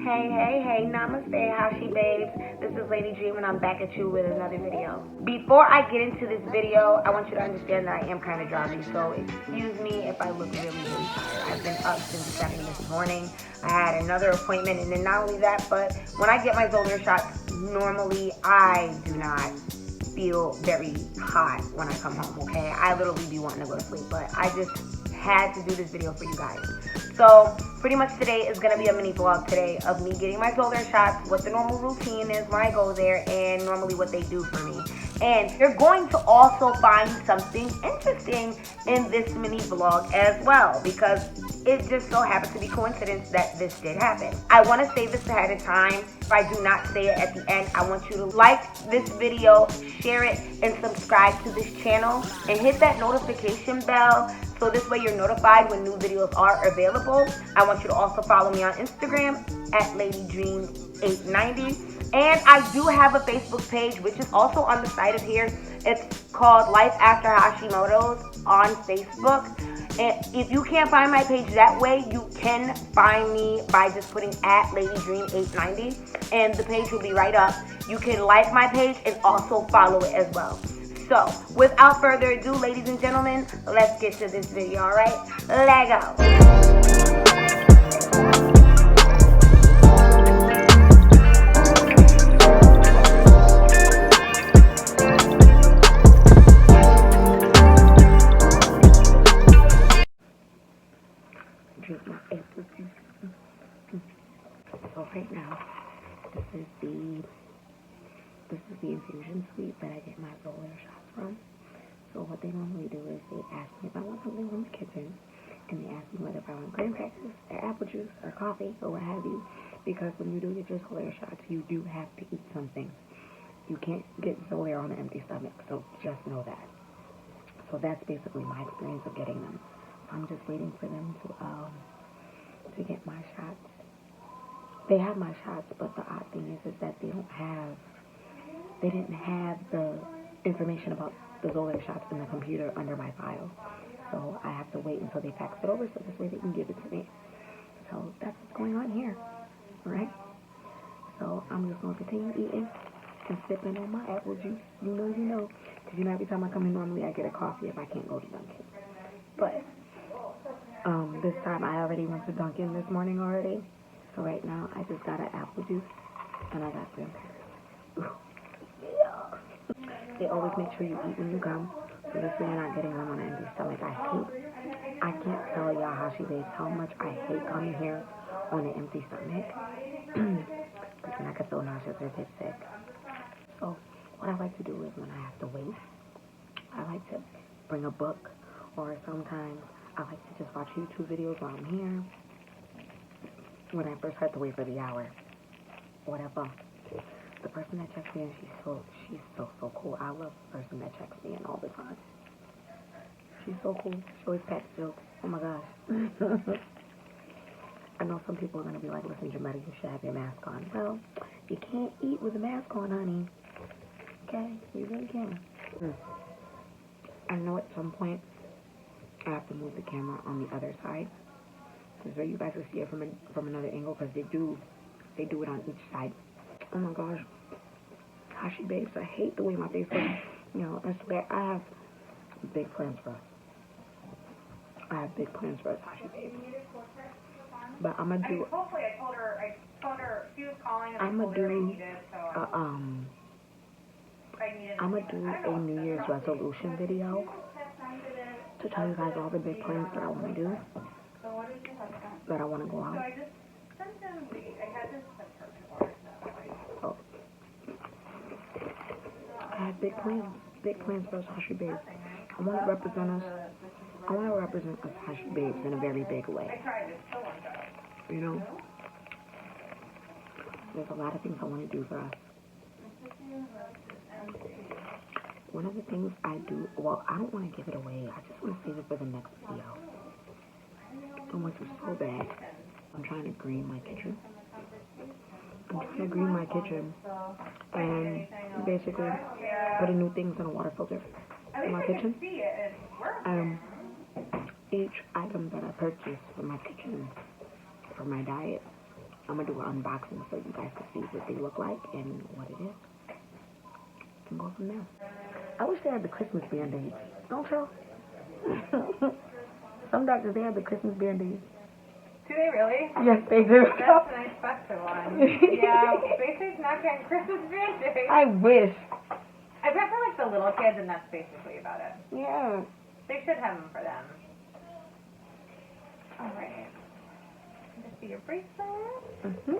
Hey, namaste, Hashi Babes. This is Lady Dream and I'm back at you with another video. Before I get into this video, I want you to understand that I am kind of drowsy, so excuse me if I look really tired. I've been up since 7 this morning. I had another appointment, and then not only that, but when I get my Xolair shots, normally I do not feel very hot when I come home, okay? I literally be wanting to go to sleep, but I just had to do this video for you guys. So pretty much today is going to be a mini vlog today of me getting my Xolair shots, what the normal routine is when I go there, and normally what they do for me. And you're going to also find something interesting in this mini vlog as well, because it just so happens to be coincidence that this did happen. I want to say this ahead of time. If I do not say it at the end, I want you to like this video, share it, and subscribe to this channel, and hit that notification bell so this way you're notified when new videos are available. I want you to also follow me on Instagram at LadyDream890. And I do have a Facebook page, which is also on the side of here. It's called Life After Hashimoto's on Facebook. And if you can't find my page that way, you can find me by just putting at LadyDream890, and the page will be right up. You can like my page and also follow it as well. So, without further ado, ladies and gentlemen, let's get to this video, alright? Let's go! Drink my apple juice. So right now, this is the infusion suite that I get my Xolair shots from. So what they normally do is they ask me if I want something from the kitchen, and they ask me whether I want graham crackers, or apple juice, or coffee, or what have you. Because when you do get your Xolair shots, you do have to eat something. You can't get Xolair on an empty stomach, so just know that. So that's basically my experience of getting them. I'm just waiting for them to get my shots. They have my shots, but the odd thing is that they didn't have the information about the Xolair shots in the computer under my file. So I have to wait until they fax it over so this way they can give it to me. So that's what's going on here, right? So I'm just going to continue eating and sipping on my apple juice. You know. Because every time I come in, normally I get a coffee if I can't go to Dunkin'. But this time I already went to Dunkin' this morning already. So right now I just got an apple juice and I got graham crackers. They always make sure you eat when you come, so this way you're not getting them on an empty stomach. I can't tell y'all, Hashi Babes, how much I hate coming here on an empty stomach. Because then I get so nauseous or get sick. So what I like to do is when I have to wait, I like to bring a book, or sometimes I like to just watch YouTube videos while I'm here. When I first had to wait for the hour, whatever. The person that checks me in, she's so cool. I love the person that checks me in all the time. She's so cool. She always cracks jokes. Oh my gosh. I know some people are gonna be like, listen, Jametta, you should have your mask on. Well, you can't eat with a mask on, honey. Okay? You really can. I know at some point I have to move the camera on the other side, so you guys will see it from another angle, because they do it on each side. Oh my gosh, Hashi Babes, I hate the way my face looks. You know, I swear I have big plans for us. Hashi Babes. But I'm gonna do. Hopefully, I told her she was calling. I'm gonna do a New Year's resolution video to tell you guys all the big plans that I want to do. That I want to go out. Oh. I have big plans for us, Hashi Babes. I want to represent us Hashi Babes in a very big way. You know? There's a lot of things I want to do for us. One of the things I do, well, I don't want to give it away. I just want to save it for the next video. I want to so bad. I'm trying to green my kitchen. And basically putting new things in a water filter in my kitchen. Each item that I purchase for my kitchen, for my diet, I'm going to do an unboxing so you guys can see what they look like and what it is. And go from there. I wish they had the Christmas Band-Aids. Don't you? Some doctors, they have the Christmas Band-Aids. Do they really? Yes, they do. That's a nice festive one. Yeah, basically not getting Christmas Band-Aids. I wish. I bet for like the little kids, and that's basically about it. Yeah. They should have them for them. All right. This be your bracelet. Mm-hmm.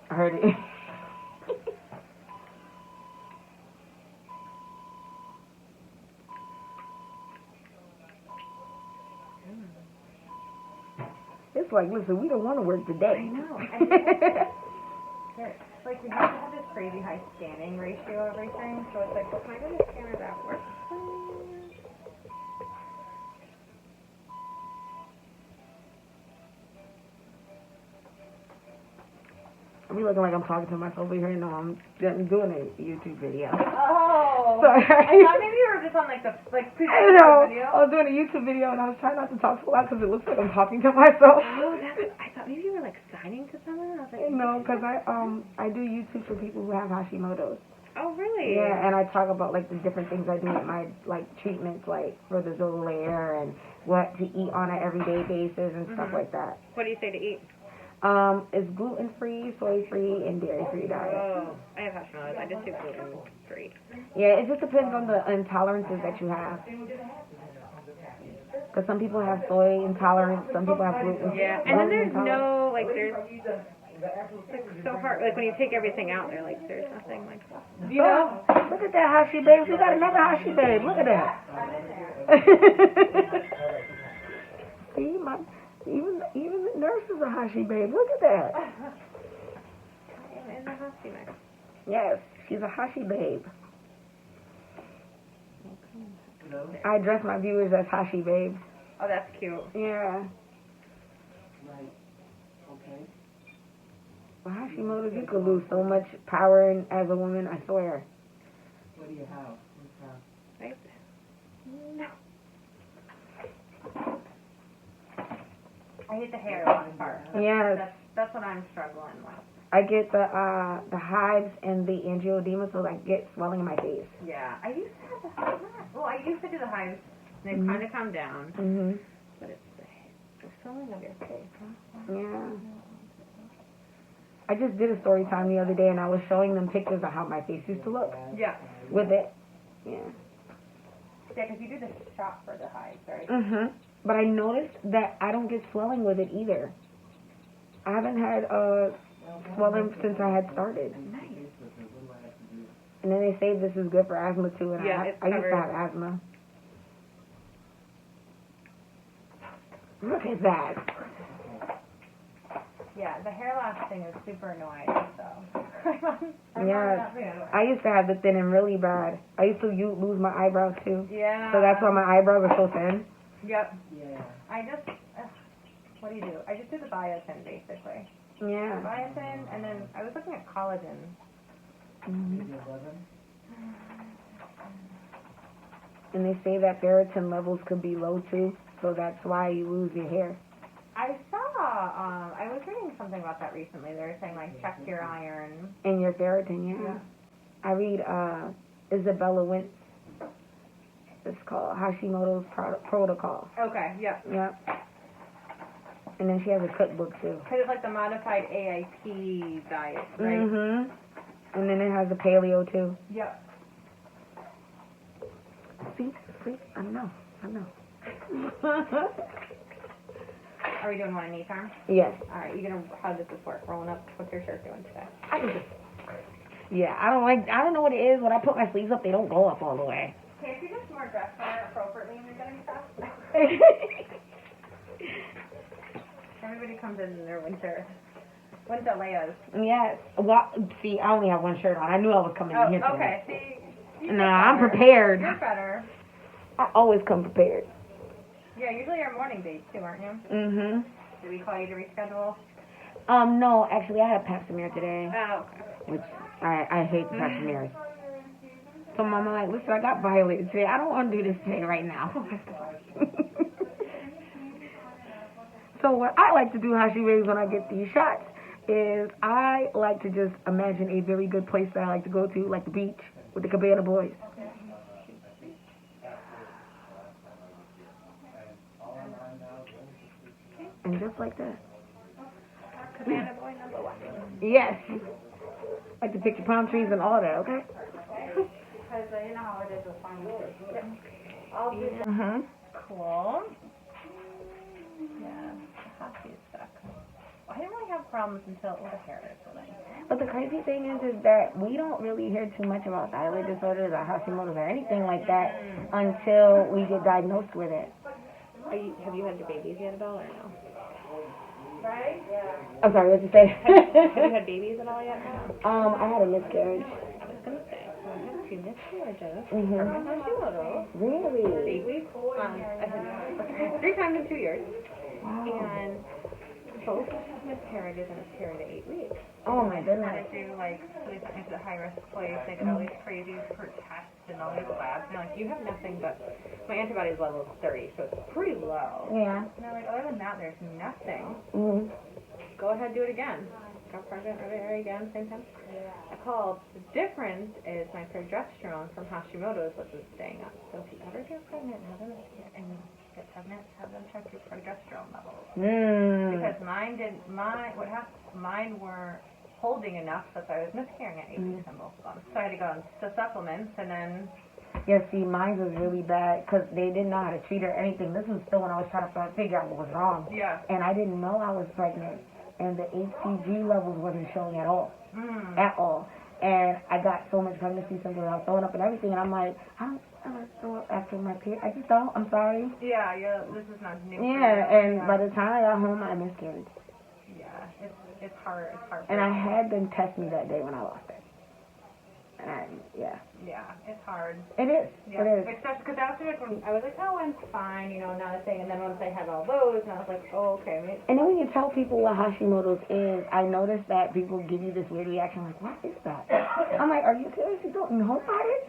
I heard it. It's like, listen, we don't want to work today. I know. Like, we have to have this crazy high scanning ratio of everything, so it's like, well, can I go to scanner that works? I be looking like I'm talking to myself over here. No, I'm doing a YouTube video. Oh. Sorry. I thought maybe you were just on like the video. I was doing a YouTube video and I was trying not to talk so loud because it looks like I'm talking to myself. Oh, I thought maybe you were like signing to someone. I was like, no, because I do YouTube for people who have Hashimoto's. Oh, really? Yeah, and I talk about like the different things I do with my like treatments, like for the Xolair and what to eat on an everyday basis and stuff like that. What do you say to eat? It's gluten-free, soy-free, and dairy-free diet. Oh, I have Hashimoto's. I just do gluten-free. Yeah, it just depends on the intolerances that you have. Because some people have soy intolerance, some people have gluten. Yeah, and then there's no, like, there's, it's so hard. Like, when you take everything out, they're like, there's nothing, like, you know? Look at that Hashi Babes. We got another Hashi Babe. Look at that. See, even the nurse is a Hashi Babe. Look at that. In the Hashi mix. Yes, she's a Hashi Babe. I address my viewers as Hashi Babes. Oh, that's cute. Yeah. Right. Okay. Well, Hashimoto's, you could lose so much power as a woman, I swear. What do you have? Right? No. I hate the hair on part. Yes. That's what I'm struggling with. I get the hives and the angioedema, so I get swelling in my face. Yeah, I used to have the hives. Well, I used to do the hives, and they've kind of come down. Mhm. But it's the swelling of your face, huh? Yeah. I just did a story time the other day, and I was showing them pictures of how my face used to look. Yeah. With it. Yeah. Yeah, because you do the shot for the hives, right? Mhm. But I noticed that I don't get swelling with it either. I haven't had swelling since I had started. Nice. And then they say this is good for asthma too, and yeah, I used to have asthma. Look at that. Yeah, the hair loss thing is super annoying, so. Yeah, I used to have the thinning really bad. I used to lose my eyebrows too. Yeah. So that's why my eyebrows are so thin. Yep. Yeah. What do you do? I just do the biotin, basically. Yeah. Biotin, and then I was looking at collagen. Mm-hmm. And they say that ferritin levels could be low too, so that's why you lose your hair. I saw, I was reading something about that recently. They were saying, like, check your iron. And your ferritin, yeah. I read Isabella Wentz. It's called Hashimoto's Protocol. Okay, yeah. Yep. And then she has a cookbook too. Because it's like the modified AIP diet, right? Mhm. And then it has the paleo too. Yep. See, I know. Are we doing one in each arm? Yes. All right. How does this work? Rolling up. What's your shirt doing today? Yeah, I don't know what it is. When I put my sleeves up, they don't go up all the way. Can't you just more dress more appropriately when you're getting stuff? Everybody comes in their winter layers. Yes. Well, see, I only have one shirt on. I knew I was coming in here today. Okay. See, nah, I'm prepared. You're better. I always come prepared. Yeah, usually you're morning dates too, aren't you? Mhm. Did we call you to reschedule? No, actually, I had a Pap smear today. Oh, okay. Which I hate the Pachiners. So Mama like, listen, I got violated today. I don't want to do this today right now. So what I like to do, Hashi Babes, when I get these shots is I like to just imagine a very good place that I like to go to, like the beach with the Cabana Boys. And just like that. Cabana Boy number 1. Yes. Like to picture palm trees and all that, okay? Because you know how it is with farming. Yep. All good. Mm-hmm. Cool. Yeah, Hashi suck. I didn't really have problems until the hair is pulling. But the crazy thing is that we don't really hear too much about thyroid disorders or Hashimoto's or anything like that until we get diagnosed with it. Have you had your babies yet at all or no? Right? Yeah. I'm sorry, what did you say? Have you had babies at all yet? No? I had a miscarriage. I was going to say, so I had 2 miscarriages. Mm-hmm. From my Hashimoto. Really? 8 weeks. I had 3 times in 2 years. Wow. And both miscarriages in a period of 8 weeks. Oh my goodness. Had to do like, so they sent me to the high risk place. They did all these crazy tests and all these labs. And they're like, you have nothing but, my antibodies level is 30, so it's pretty low. Yeah. And they're like, other than that, there's nothing. Mm-hmm. Go ahead, do it again. Got pregnant right again, same time. I called. The difference is my progesterone from Hashimoto's wasn't staying up. So if you ever get pregnant and get pregnant, have them check your progesterone levels. Because mine didn't. Mine were holding enough that I was miscarrying at 8 weeks on both of them. So I had to go on supplements and then. Yeah, see, mine was really bad because they didn't know how to treat her or anything. This was still when I was trying to figure out what was wrong. Yeah. And I didn't know I was pregnant. And the HCG levels wasn't showing at all. At all. And I got so much pregnancy symptoms. I was throwing up and everything. And I'm like, I don't ever throw up after my period. I just don't. I'm sorry. Yeah, this is not new. Yeah, and by the time I got home, I miscarried. Yeah, it's hard. It's hard. And I had them test me that day when I lost it. And yeah. Yeah, it's hard. It is. Yeah. It is. Especially because after when I was like, oh, I'm fine, not a thing. And then once I had all those, and I was like, oh, okay. And then when you tell people what Hashimoto's is, I noticed that people give you this weird reaction, like, what is that? I'm like, are you serious? You don't know about it?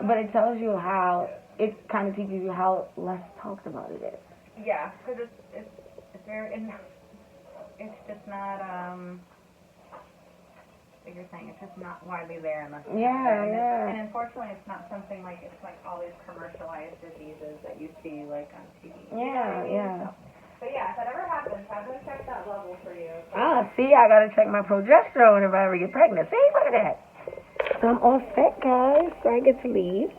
But it tells you how, it kind of teaches you how less talked about it is. Yeah, because it's very, it's just not, like you're saying, it's just not widely there unless yeah. And unfortunately, it's not something like, it's like all these commercialized diseases that you see, like, on TV. Yeah. But yeah, if that ever happens, have them check that level for you. See, I gotta check my progesterone if I ever get pregnant. See, look at that. So I'm all set, guys, so I get to leave.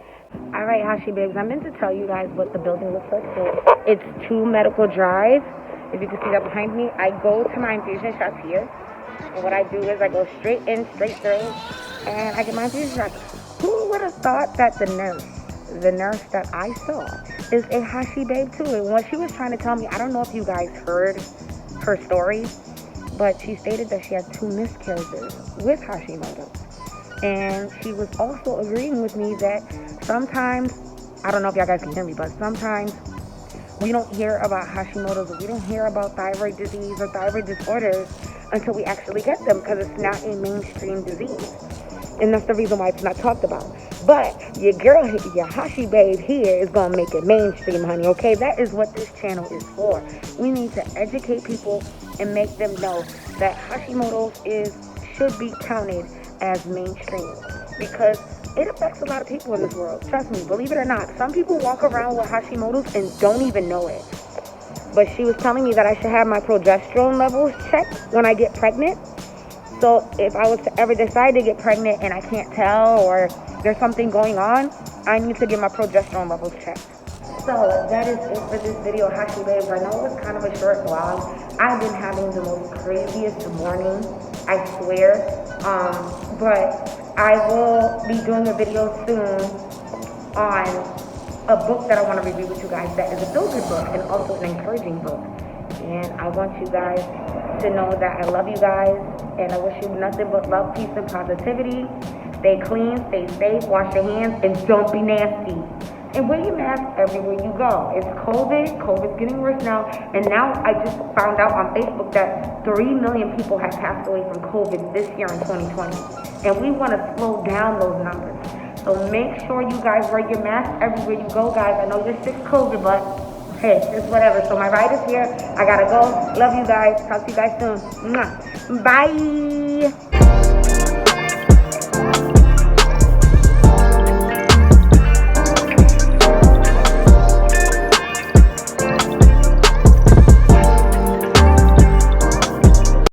All right, Hashi Babes, I meant to tell you guys what the building looks like. So it's 2 Medical Drive. If you can see that behind me, I go to my infusion shots here. And what I do is I go straight in, straight through, and I get my infusion shots. Who would have thought that the nurse that I saw is a Hashi Babe too? And what she was trying to tell me, I don't know if you guys heard her story, but she stated that she had 2 miscarriages with Hashimoto. And she was also agreeing with me that sometimes, I don't know if y'all guys can hear me, but sometimes we don't hear about Hashimoto's, or we don't hear about thyroid disease or thyroid disorders until we actually get them, because it's not a mainstream disease. And that's the reason why it's not talked about. But your girl, your Hashi Babe here is going to make it mainstream, honey, okay? That is what this channel is for. We need to educate people and make them know that Hashimoto's should be counted as mainstream, because it affects a lot of people in this world. Trust me, believe it or not. Some people walk around with Hashimoto's and don't even know it. But she was telling me that I should have my progesterone levels checked when I get pregnant. So if I was to ever decide to get pregnant and I can't tell, or there's something going on, I need to get my progesterone levels checked. So that is it for this video, Hashi Babes. I know it was kind of a short vlog. I've been having the most craziest morning, I swear. But I will be doing a video soon on a book that I want to review with you guys that is a feel-good book and also an encouraging book. And I want you guys to know that I love you guys, and I wish you nothing but love, peace, and positivity. Stay clean, stay safe, wash your hands, and don't be nasty. And wear your mask everywhere you go. It's COVID. COVID's getting worse now. And now I just found out on Facebook that 3 million people have passed away from COVID this year in 2020. And we want to slow down those numbers. So make sure you guys wear your mask everywhere you go, guys. I know you're sick of COVID, but hey, it's whatever. So my ride is here. I gotta go. Love you guys. Talk to you guys soon. Mwah. Bye.